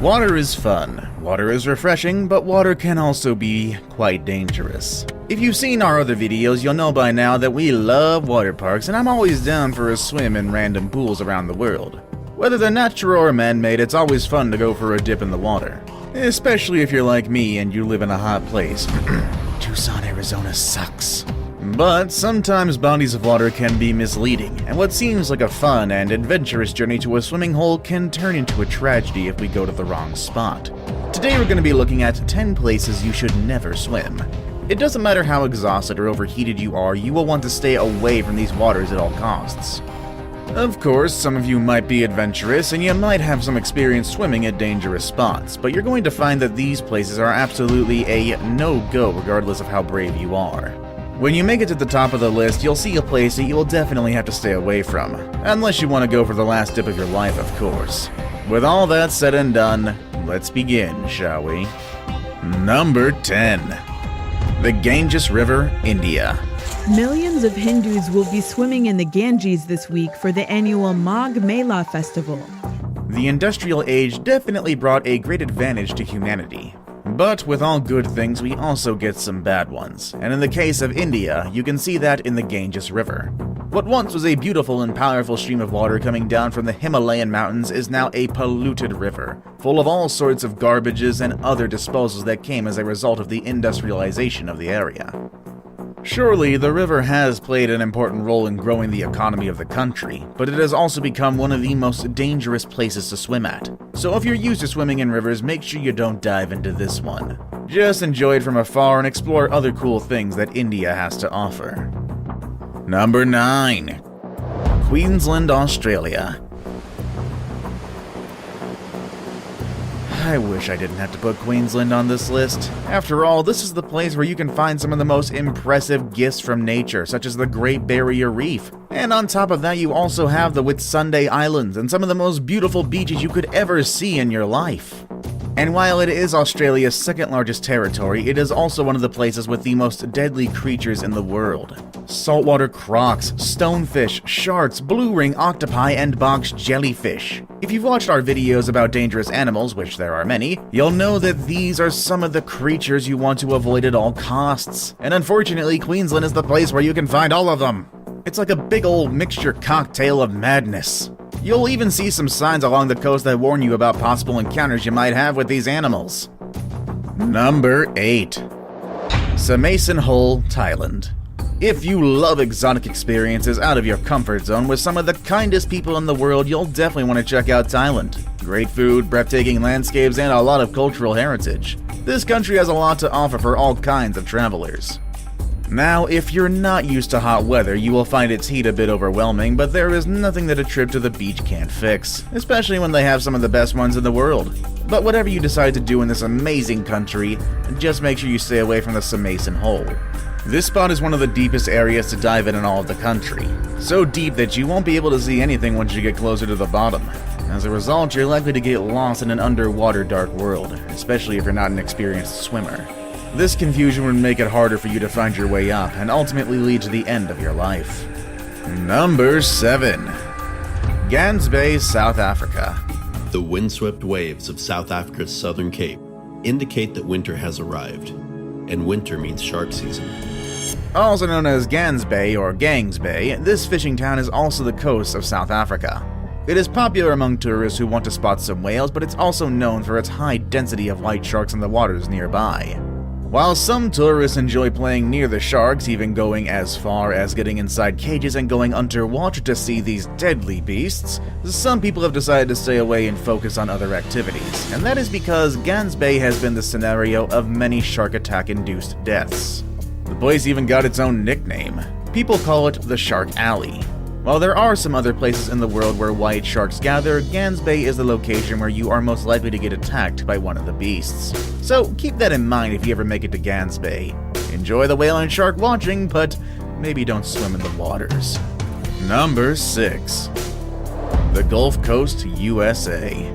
Water is fun, water is refreshing, but water can also be quite dangerous. If you've seen our other videos, you'll know by now that we love water parks, and I'm always down for a swim in random pools around the world. Whether they're natural or man-made, it's always fun to go for a dip in the water. Especially if you're like me and you live in a hot place. Tucson, Arizona sucks. But sometimes bodies of water can be misleading, and what seems like a fun and adventurous journey to a swimming hole can turn into a tragedy if we go to the wrong spot. Today we're going to be looking at 10 places you should never swim. It doesn't matter how exhausted or overheated you are, you will want to stay away from these waters at all costs. Of course, some of you might be adventurous and you might have some experience swimming at dangerous spots, but you're going to find that these places are absolutely a no-go regardless of how brave you are. When you make it to the top of the list, you'll see a place that you will definitely have to stay away from, unless you want to go for the last dip of your life, of course. With all that said and done, let's begin, shall we? Number 10. The Ganges River, India. Millions of Hindus will be swimming in the Ganges this week for the annual Magh Mela festival. The industrial age definitely brought a great advantage to humanity. But with all good things, we also get some bad ones, and in the case of India, you can see that in the Ganges River. What once was a beautiful and powerful stream of water coming down from the Himalayan mountains is now a polluted river, full of all sorts of garbages and other disposals that came as a result of the industrialization of the area. Surely, the river has played an important role in growing the economy of the country, but it has also become one of the most dangerous places to swim at. So if you're used to swimming in rivers, make sure you don't dive into this one. Just enjoy it from afar and explore other cool things that India has to offer. Number 9. Queensland, Australia. I wish I didn't have to put Queensland on this list. After all, this is the place where you can find some of the most impressive gifts from nature, such as the Great Barrier Reef. And on top of that, you also have the Whitsunday Islands and some of the most beautiful beaches you could ever see in your life. And while it is Australia's second largest territory, it is also one of the places with the most deadly creatures in the world. Saltwater crocs, stonefish, sharks, blue ring octopi, and box jellyfish. If you've watched our videos about dangerous animals, which there are many, you'll know that these are some of the creatures you want to avoid at all costs. And unfortunately, Queensland is the place where you can find all of them. It's like a big old mixture cocktail of madness. You'll even see some signs along the coast that warn you about possible encounters you might have with these animals. Number 8. Samaisen Hole, Thailand. If you love exotic experiences out of your comfort zone with some of the kindest people in the world, you'll definitely want to check out Thailand. Great food, breathtaking landscapes, and a lot of cultural heritage. This country has a lot to offer for all kinds of travelers. Now, if you're not used to hot weather, you will find its heat a bit overwhelming, but there is nothing that a trip to the beach can't fix, especially when they have some of the best ones in the world. But whatever you decide to do in this amazing country, just make sure you stay away from the Samaisen Hole. This spot is one of the deepest areas to dive in all of the country. So deep that you won't be able to see anything once you get closer to the bottom. As a result, you're likely to get lost in an underwater dark world, especially if you're not an experienced swimmer. This confusion would make it harder for you to find your way up and ultimately lead to the end of your life. Number 7. Gans Bay, South Africa. The windswept waves of South Africa's southern cape indicate that winter has arrived, and winter means shark season. Also known as Gans Bay or Gangs Bay, this fishing town is also the coast of South Africa. It is popular among tourists who want to spot some whales, but it's also known for its high density of white sharks in the waters nearby. While some tourists enjoy playing near the sharks, even going as far as getting inside cages and going underwater to see these deadly beasts, some people have decided to stay away and focus on other activities, and that is because Gans Bay has been the scenario of many shark attack-induced deaths. The place even got its own nickname. People call it the Shark Alley. While there are some other places in the world where white sharks gather, Gans Bay is the location where you are most likely to get attacked by one of the beasts. So keep that in mind if you ever make it to Gans Bay. Enjoy the whale and shark watching, but maybe don't swim in the waters. Number 6. The Gulf Coast, USA.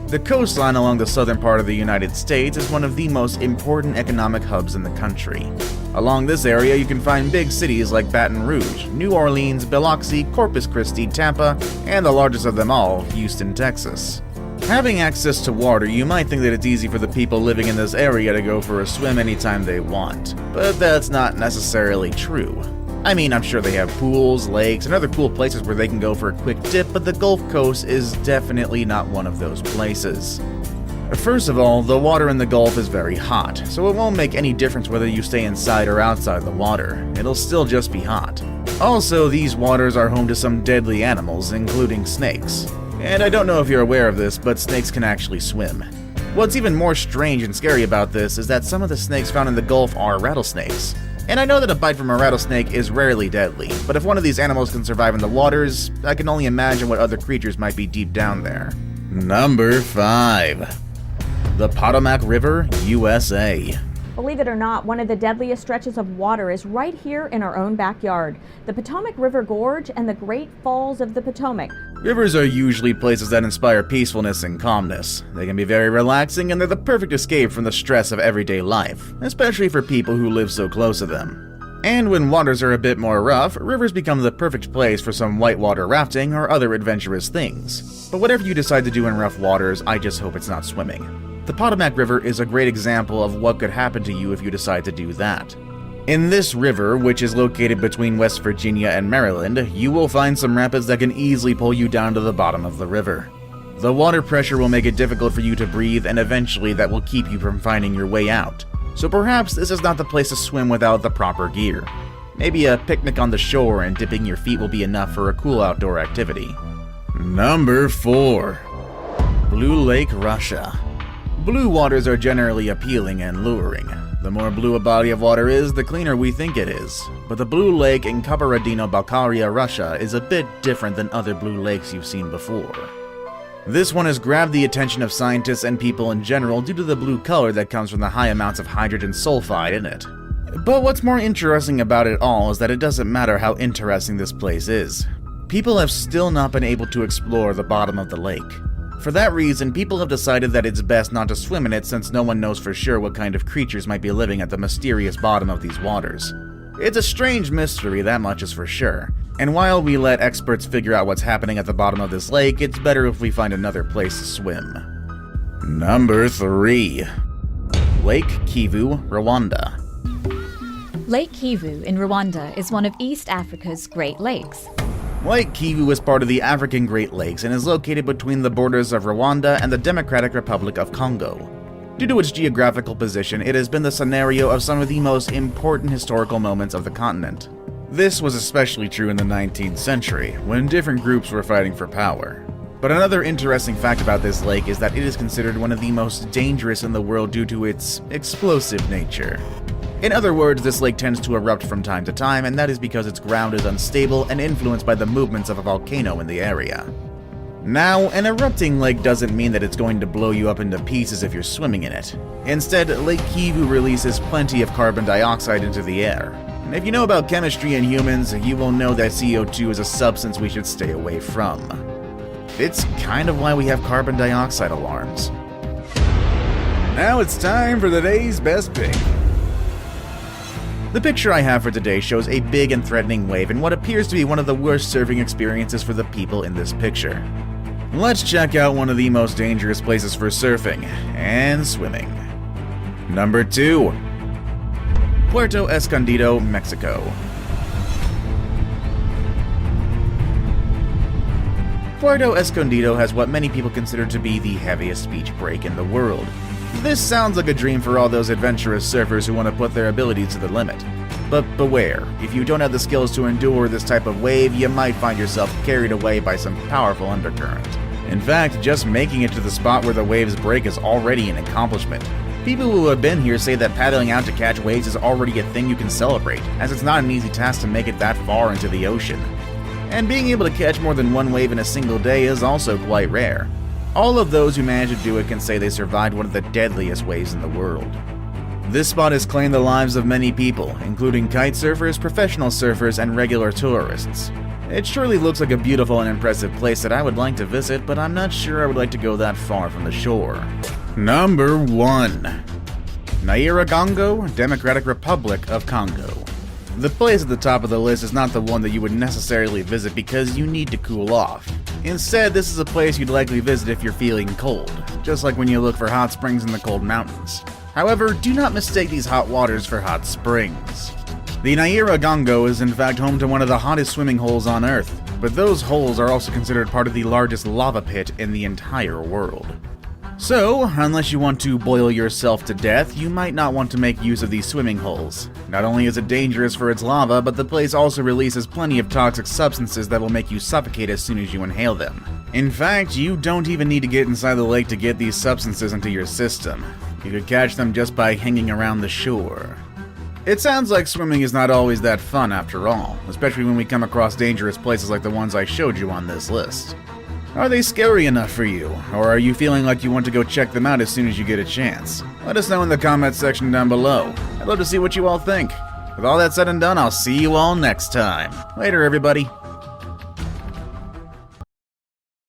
The coastline along the southern part of the United States is one of the most important economic hubs in the country. Along this area, you can find big cities like Baton Rouge, New Orleans, Biloxi, Corpus Christi, Tampa, and the largest of them all, Houston, Texas. Having access to water, you might think that it's easy for the people living in this area to go for a swim anytime they want, but that's not necessarily true. I mean, I'm sure they have pools, lakes, and other cool places where they can go for a quick dip, but the Gulf Coast is definitely not one of those places. First of all, the water in the Gulf is very hot, so it won't make any difference whether you stay inside or outside the water. It'll still just be hot. Also, these waters are home to some deadly animals, including snakes. And I don't know if you're aware of this, but snakes can actually swim. What's even more strange and scary about this is that some of the snakes found in the Gulf are rattlesnakes. And I know that a bite from a rattlesnake is rarely deadly, but if one of these animals can survive in the waters, I can only imagine what other creatures might be deep down there. Number 5. The Potomac River USA. Believe it or not, one of the deadliest stretches of water is right here in our own backyard. The Potomac River Gorge and the Great Falls of the Potomac. Rivers are usually places that inspire peacefulness and calmness. They can be very relaxing and they're the perfect escape from the stress of everyday life, especially for people who live so close to them. And when waters are a bit more rough, rivers become the perfect place for some whitewater rafting or other adventurous things. But whatever you decide to do in rough waters, I just hope it's not swimming. The Potomac River is a great example of what could happen to you if you decide to do that. In this river, which is located between West Virginia and Maryland, you will find some rapids that can easily pull you down to the bottom of the river. The water pressure will make it difficult for you to breathe, and eventually that will keep you from finding your way out. So perhaps this is not the place to swim without the proper gear. Maybe a picnic on the shore and dipping your feet will be enough for a cool outdoor activity. Number 4. Blue Lake, Russia. Blue waters are generally appealing and luring. The more blue a body of water is, the cleaner we think it is. But the Blue Lake in Kabardino-Balkaria, Russia is a bit different than other blue lakes you've seen before. This one has grabbed the attention of scientists and people in general due to the blue color that comes from the high amounts of hydrogen sulfide in it. But what's more interesting about it all is that it doesn't matter how interesting this place is. People have still not been able to explore the bottom of the lake. For that reason, people have decided that it's best not to swim in it since no one knows for sure what kind of creatures might be living at the mysterious bottom of these waters. It's a strange mystery, that much is for sure. And while we let experts figure out what's happening at the bottom of this lake, it's better if we find another place to swim. Number 3. Lake Kivu, Rwanda. Lake Kivu in Rwanda is one of East Africa's Great Lakes. Lake Kivu is part of the African Great Lakes and is located between the borders of Rwanda and the Democratic Republic of Congo. Due to its geographical position, it has been the scenario of some of the most important historical moments of the continent. This was especially true in the 19th century, when different groups were fighting for power. But another interesting fact about this lake is that it is considered one of the most dangerous in the world due to its explosive nature. In other words, this lake tends to erupt from time to time, and that is because its ground is unstable and influenced by the movements of a volcano in the area. Now, an erupting lake doesn't mean that it's going to blow you up into pieces if you're swimming in it. Instead, Lake Kivu releases plenty of carbon dioxide into the air. And if you know about chemistry and humans, you will know that CO2 is a substance we should stay away from. It's kind of why we have carbon dioxide alarms. Now it's time for today's best pick. The picture I have for today shows a big and threatening wave in what appears to be one of the worst surfing experiences for the people in this picture. Let's check out one of the most dangerous places for surfing and swimming. Number 2. Puerto Escondido, Mexico. Puerto Escondido has what many people consider to be the heaviest beach break in the world. This sounds like a dream for all those adventurous surfers who want to put their abilities to the limit. But beware, if you don't have the skills to endure this type of wave, you might find yourself carried away by some powerful undercurrent. In fact, just making it to the spot where the waves break is already an accomplishment. People who have been here say that paddling out to catch waves is already a thing you can celebrate, as it's not an easy task to make it that far into the ocean. And being able to catch more than one wave in a single day is also quite rare. All of those who manage to do it can say they survived one of the deadliest waves in the world. This spot has claimed the lives of many people, including kite surfers, professional surfers, and regular tourists. It surely looks like a beautiful and impressive place that I would like to visit, but I'm not sure I would like to go that far from the shore. Number 1. Nyira Congo, Democratic Republic of Congo. The place at the top of the list is not the one that you would necessarily visit because you need to cool off. Instead, this is a place you'd likely visit if you're feeling cold, just like when you look for hot springs in the cold mountains. However, do not mistake these hot waters for hot springs. The Nyira Congo is in fact home to one of the hottest swimming holes on Earth, but those holes are also considered part of the largest lava pit in the entire world. So, unless you want to boil yourself to death, you might not want to make use of these swimming holes. Not only is it dangerous for its lava, but the place also releases plenty of toxic substances that will make you suffocate as soon as you inhale them. In fact, you don't even need to get inside the lake to get these substances into your system. You could catch them just by hanging around the shore. It sounds like swimming is not always that fun after all, especially when we come across dangerous places like the ones I showed you on this list. Are they scary enough for you, or are you feeling like you want to go check them out as soon as you get a chance? Let us know in the comments section down below. I'd love to see what you all think. With all that said and done, I'll see you all next time. Later, everybody.